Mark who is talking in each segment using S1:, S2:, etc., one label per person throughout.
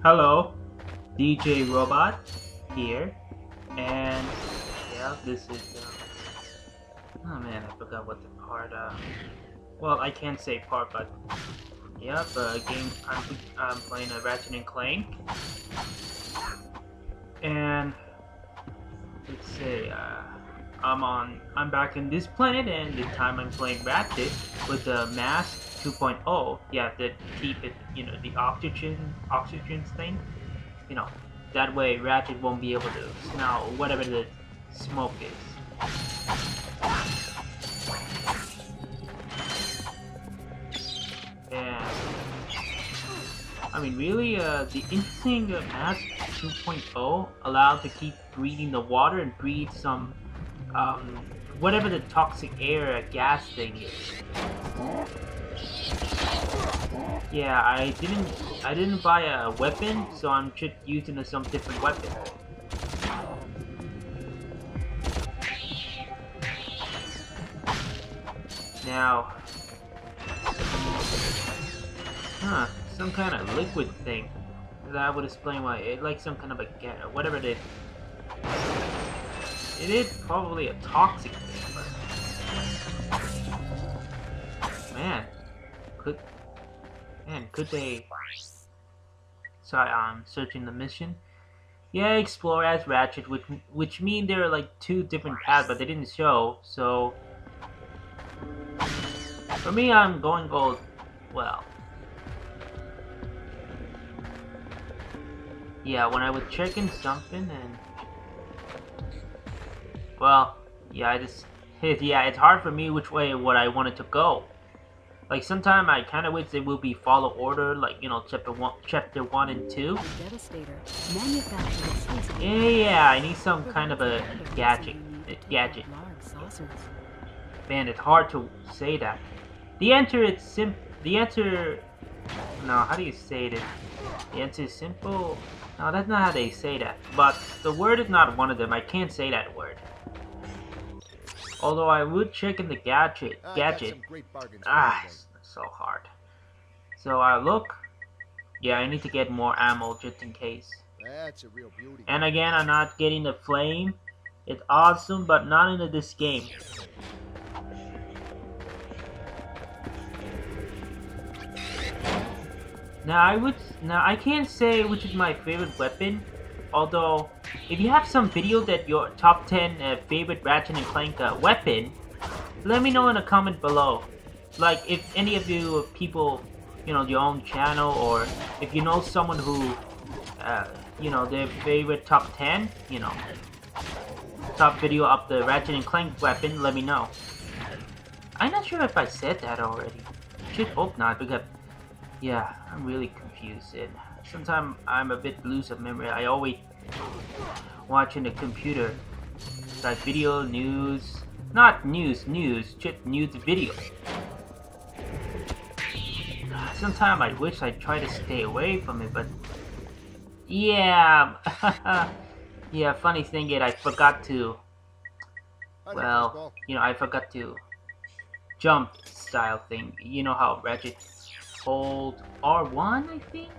S1: Hello, DJ Robot here, and yeah, this is. Oh man, I forgot what the part. Well, I can't say part, but yep, game. I'm playing a Ratchet and Clank, and let's say I'm back in this planet, and this time I'm playing Ratchet with the mask 2.0. Yeah, that keep it, the oxygen thing. You know, that way Ratchet won't be able to smell whatever the smoke is. And I mean, really, the interesting mask 2.0 allowed to keep breathing the water and breathe some whatever the toxic air gas thing is. Yeah, I didn't buy a weapon, so I'm just using some different weapon. Now, some kind of liquid thing. That would explain why it like some kind of a whatever it is. It is probably a toxic thing, but man, could they? Sorry, I'm searching the mission. Yeah, explore as Ratchet, which mean there are like two different paths, but they didn't show. So for me, I'm going gold. Well, yeah, when I was checking something and well, yeah, it's hard for me which way what I wanted to go. Like sometimes I kind of wish they will be follow order, like chapter one and two. Yeah, I need some kind of a gadget. Man, it's hard to say that. The answer is The answer. No, how do you say it? The answer is simple. No, that's not how they say that. But the word is not one of them. I can't say that word. Although I would check in the gadget. It's so hard. So I look. Yeah, I need to get more ammo just in case.
S2: That's a real beauty.
S1: And again, I'm not getting the flame. It's awesome, but not into this game. Now I can't say which is my favorite weapon. Although, if you have some video that your top 10 favorite Ratchet and Clank weapon, let me know in a comment below. Like, if any of you people, your own channel, or if you know someone who, their favorite top 10, top video of the Ratchet and Clank weapon, let me know. I'm not sure if I said that already. Should hope not, because, yeah, I'm really confused. And sometimes I'm a bit loose of memory. I always watching the computer, like video, news, not news, just news video. Sometimes I wish I try to stay away from it, but yeah, yeah. Funny thing is, I forgot to. Well, I forgot to jump style thing. You know how Ratchet hold R1, I think.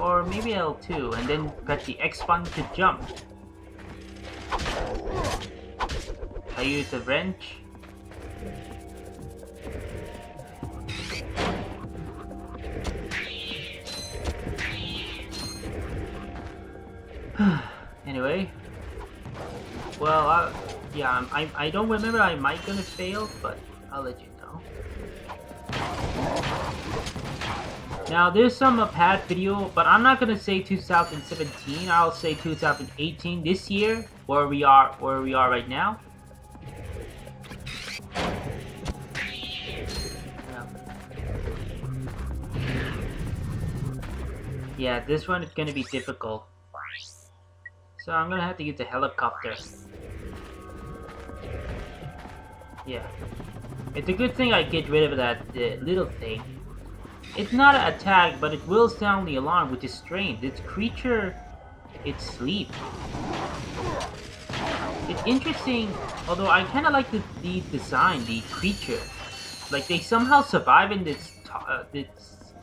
S1: Or maybe L2, and then press the X button to jump. I use the wrench. Anyway, well, I don't remember. I might gonna fail, but I'll let you know. Now, there's some pad video, but I'm not gonna say 2017. I'll say 2018. This year, where we are right now. Yeah, this one is gonna be difficult. So I'm gonna have to use the helicopter. Yeah, it's a good thing I get rid of that little thing. It's not an attack, but it will sound the alarm, which is strange. This creature, it sleeps. It's interesting, although I kind of like the design, the creature. Like they somehow survive in this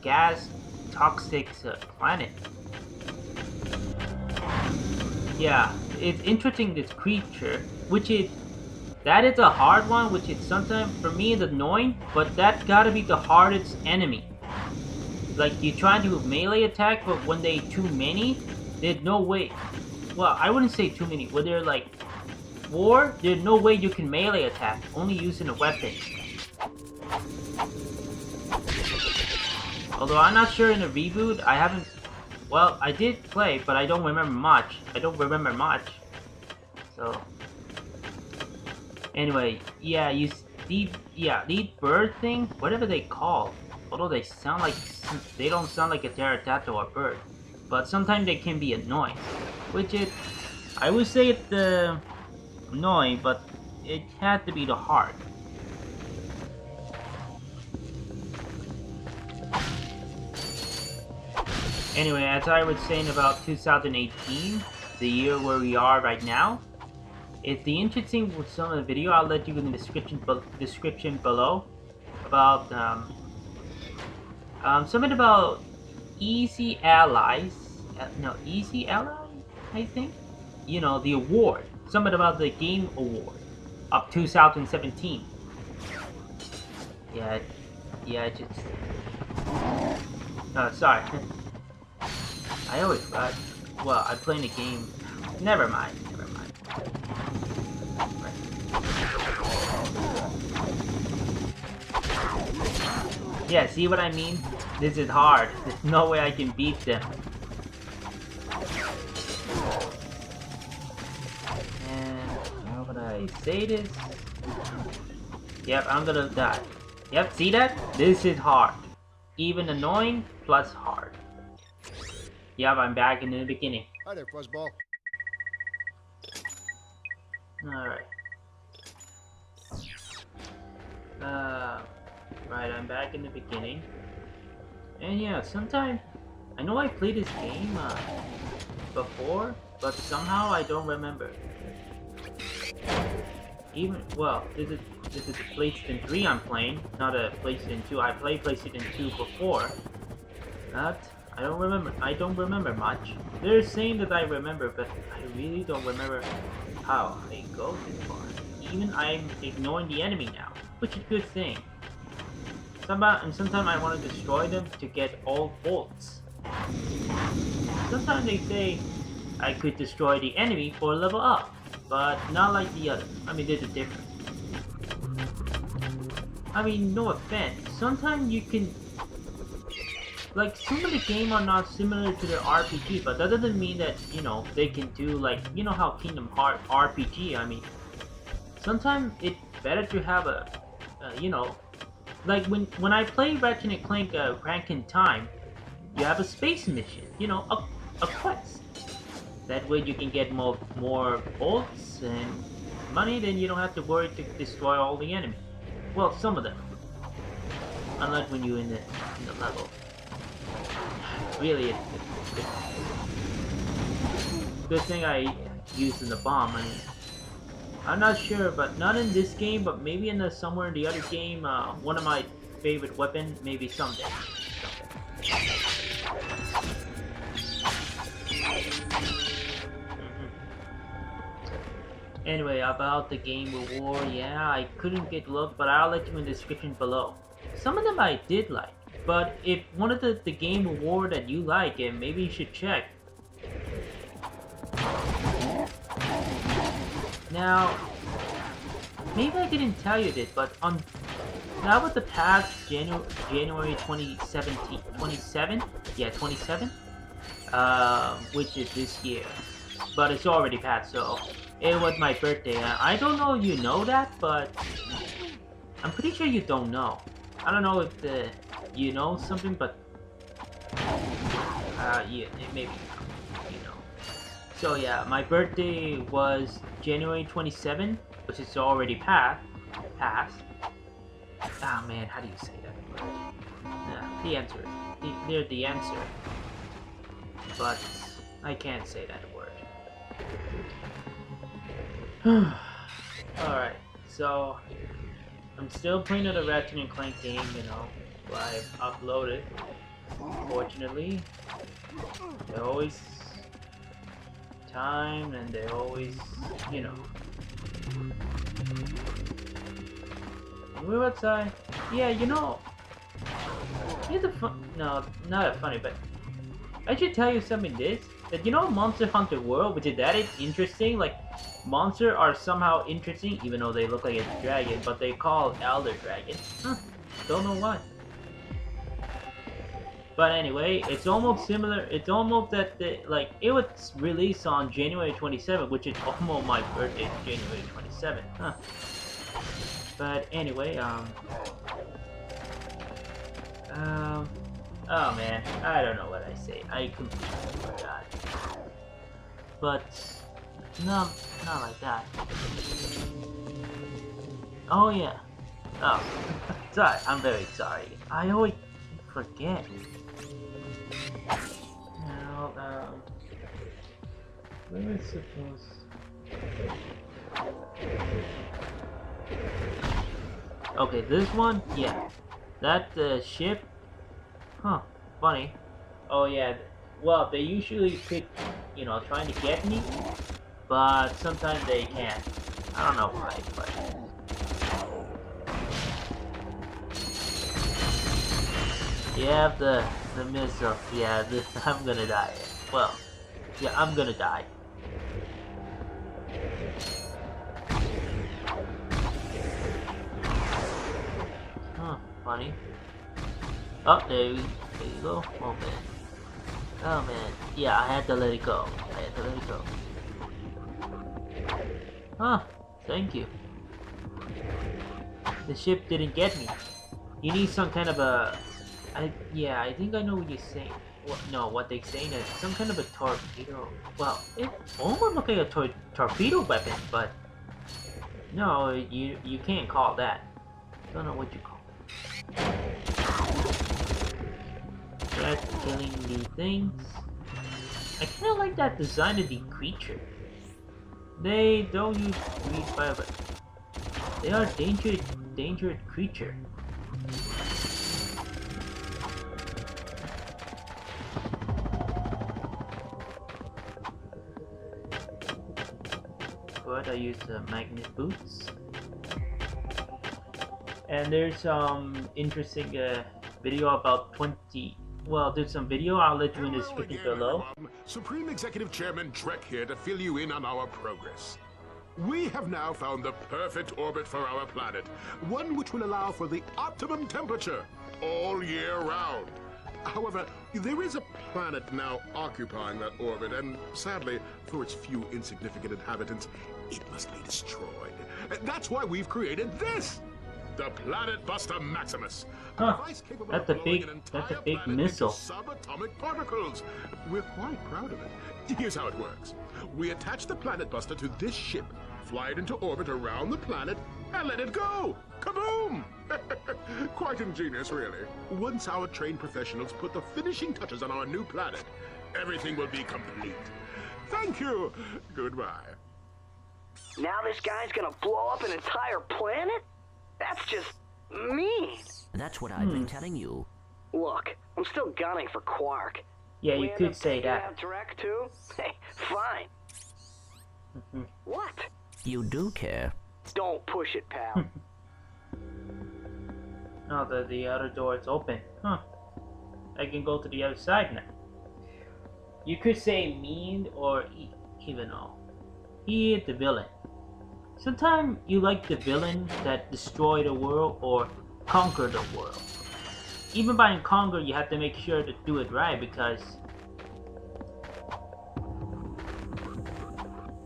S1: gas toxic planet. Yeah, it's interesting, this creature, that is a hard one, which is sometimes, for me, it's annoying, but that gotta be the hardest enemy. Like, you try to melee attack, but when they too many, there's no way. Well, I wouldn't say too many. When they're like 4, there's no way you can melee attack, only using a weapon. Although I'm not sure in the reboot, I haven't... Well, I did play, but I don't remember much. So... Anyway, yeah, these bird thing, whatever they call, although they don't sound like a pterodactyl or bird, but sometimes they can be annoying, which I would say it's annoying, but it had to be the hard. Anyway, as I was saying about 2018, the year where we are right now, if the interesting with some of the video, I'll let you in the description below about something about Easy Allies. Easy Ally, I think. You know, the award. Something about the Game Award of 2017. Yeah, just. Sorry. I always well, I'm playing a game. Never mind. Yeah, see what I mean? This is hard. There's no way I can beat them. And how would I say this? Yep, I'm gonna die. Yep, see that? This is hard. Even annoying plus hard. Yep, I'm back in the beginning.
S2: Hi there, Fuzzball.
S1: Alright. Right, I'm back in the beginning. And yeah, sometimes... I know I played this game, before, but somehow I don't remember. Well, this is the PlayStation 3 I'm playing, not a PlayStation 2. I played PlayStation 2 before. But I don't remember much. They're saying that I remember, but I really don't remember how I go this far. Even I'm ignoring the enemy now, which is a good thing. Sometimes I want to destroy them to get all bolts. Sometimes they say I could destroy the enemy for a level up, but not like the other. I mean, there's a difference. I mean, no offense. Sometimes you can... Like, some of the games are not similar to the RPG, but that doesn't mean that, you know, they can do, like, you know how Kingdom Hearts RPG, I mean, sometimes it's better to have you know, like when I play Ratchet and Clank Crank in Time, you have a space mission, you know, a quest. That way you can get more bolts and money, then you don't have to worry to destroy all the enemies. Well, some of them. Unlike when you're in the level. Really, it's good thing I used in the bomb. I mean, I'm not sure, but not in this game, but maybe in somewhere in the other game, one of my favorite weapons, maybe someday. Anyway, about the Game Award, yeah, I couldn't get look, but I'll let you in the description below. Some of them I did like, but if one of the Game Award that you like, and maybe you should check. Now, maybe I didn't tell you this, but that was the past January 2017, 27? Yeah, 27? Which is this year. But it's already passed, so it was my birthday. I don't know if you know that, but I'm pretty sure you don't know. I don't know if you know something, but yeah, maybe you know. So yeah, my birthday was January 27, which is already passed. Ah man, how do you say that word? Yeah, the answer. There's the answer. But I can't say that word. Alright, so I'm still playing the Ratchet and Clank game, you know, I've uploaded. Unfortunately, they're always timed and they're always, you know. We're outside. Yeah, you know, here's a fun. No, not a funny, but I should tell you something. That you know, Monster Hunter World, which is that it's interesting. Like, monsters are somehow interesting, even though they look like a dragon, but they call Elder Dragon. Don't know why. But anyway, it's almost similar. It's almost that like it was released on January 27th, which is almost my birthday, January 27th. But anyway, oh man, I don't know what I say. I completely forgot. But no, not like that. Oh yeah. Oh, sorry. I'm very sorry. I always forget. Now, where is supposed? Okay, this one, yeah. That ship, huh? Funny. Oh yeah. Well, they usually pick, you know, trying to get me, but sometimes they can't. I don't know why, but. You have the missile. Yeah, I'm gonna die. Well, yeah, I'm gonna die. Huh, funny. Oh, there you go. Oh man. Oh man. Yeah, I had to let it go. Huh, thank you. The ship didn't get me. You need some kind of a... yeah, I think I know what you're saying. What they're saying is some kind of a torpedo. Well, it almost looks like a torpedo weapon, but no, you can't call that. Don't know what you call it. That's killing the things. I kind of like that design of the creature. They don't use greed fire, but they are dangerous creature. But I use the magnet boots. And there's some interesting video about 20. Well, there's some video. I'll let you in the description below.
S2: Supreme Executive Chairman Trek here to fill you in on our progress. We have now found the perfect orbit for our planet, one which will allow for the optimum temperature all year round. However, there is a planet now occupying that orbit, and sadly, for its few insignificant inhabitants, it must be destroyed. That's why we've created this! The Planet Buster Maximus.
S1: Huh. That's a big missile.
S2: Subatomic particles. We're quite proud of it. Here's how it works. We attach the Planet Buster to this ship, fly it into orbit around the planet, and let it go. Kaboom! Quite ingenious, really. Once our trained professionals put the finishing touches on our new planet, everything will be complete. Thank you. Goodbye.
S3: Now this guy's gonna blow up an entire planet? That's just mean.
S4: That's what I've been telling you.
S3: Look, I'm still gunning for Quark.
S1: Yeah, you could say that.
S3: Out direct too? Hey, fine. What?
S4: You do care.
S3: Don't push it, pal.
S1: Oh, the other door is open. Huh. I can go to the other side now. You could say mean or even though. He is the villain. Sometimes you like the villain that destroy the world or conquer the world. Even by conquer, you have to make sure to do it right because...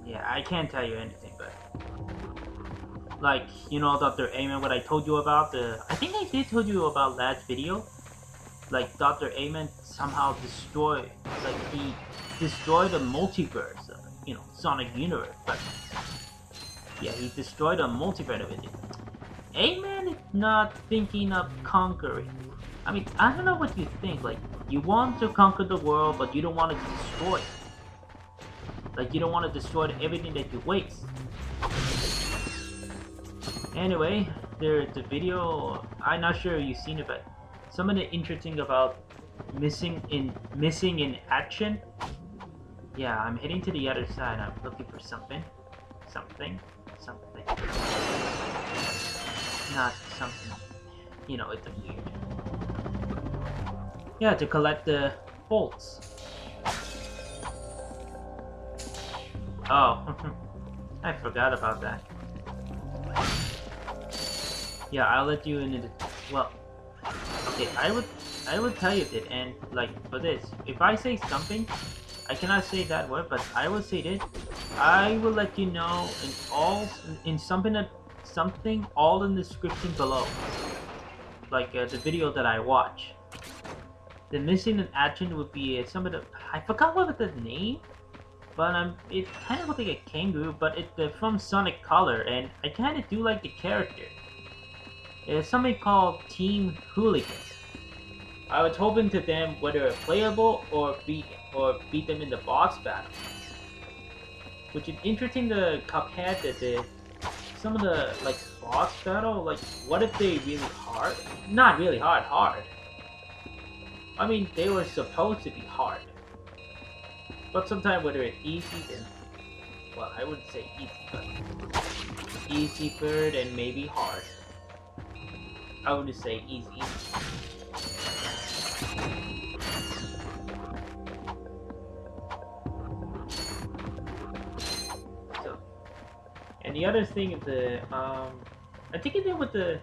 S1: yeah, I can't tell you anything, but... like, you know, Dr. Amen, what I told you about I think I did tell you about last video. Like, Dr. Amen somehow destroyed... like, he destroyed the multiverse, you know, Sonic Universe, but... yeah, he destroyed a multiverse of it. Amen is not thinking of conquering. I mean, I don't know what you think. Like, you want to conquer the world, but you don't want to destroy it. Like, you don't want to destroy everything that you waste. Anyway, there's the video. I'm not sure if you've seen it, but some of the interesting about missing in action. Yeah, I'm heading to the other side. I'm looking for something. Something. Something. Not something. You know, it's weird. Yeah, to collect the bolts. Oh, I forgot about that. Yeah, I'll let you in the... Well, okay, I would tell you that, and like for this, if I say something, I cannot say that word, but I will say this. I will let you know in something all in the description below, like the video that I watch. The missing in action would be some of the... I forgot what was the name, but it kind of looks like a kangaroo, but it's from Sonic Color, and I kind of do like the character. It's something called Team Hooligans. I was hoping to them whether playable or beat them in the boss battle. Which is interesting the Cuphead that some of the like boss battle, like what if they really hard? Not really hard. I mean they were supposed to be hard. But sometimes whether it's easy then, well, I wouldn't say easy, but easier and maybe hard. I would just say easy. So, and the other thing is I think they with the,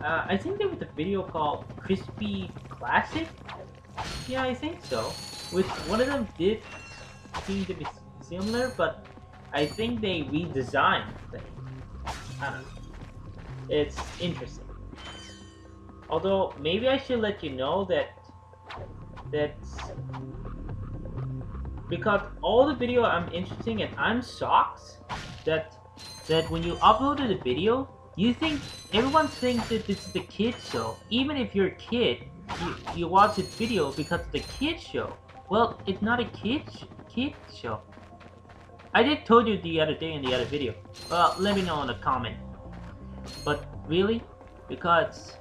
S1: I think they with the video called Crispy Classic. Yeah, I think so. Which one of them did seem to be similar, but I think they redesigned things. I don't know. It's interesting. Although maybe I should let you know that's because all the video I'm interested in, I'm shocked that when you uploaded a video, everyone thinks that this is the kid show. Even if you're a kid, you watch this video because it's the kid show. Well, it's not a kid show. I did told you the other day in the other video. Well, let me know in the comment. But really, because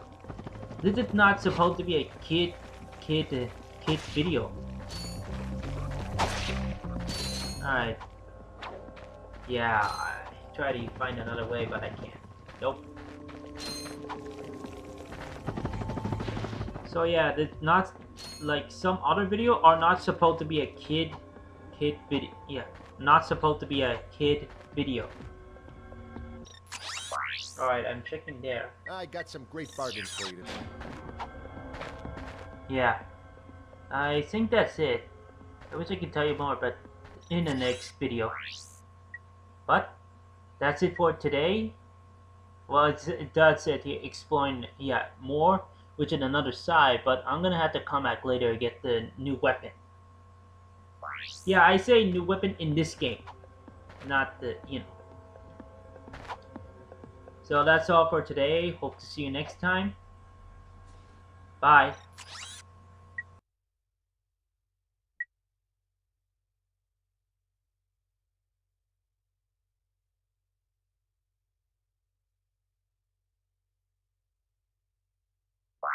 S1: this is not supposed to be a kid video. Alright. Yeah, I try to find another way, but I can't. Nope. So yeah, this not like some other video are not supposed to be a kid video. Yeah, not supposed to be a kid video. Alright, I'm checking there.
S5: I got some great bargains for you today.
S1: Yeah. I think that's it. I wish I could tell you more, but in the next video. But that's it for today. Well, it does say here exploring, yeah, more, which is another side, but I'm gonna have to come back later to get the new weapon. Yeah, I say new weapon in this game, not the, you know. So that's all for today. Hope to see you next time. Bye.
S5: Bye.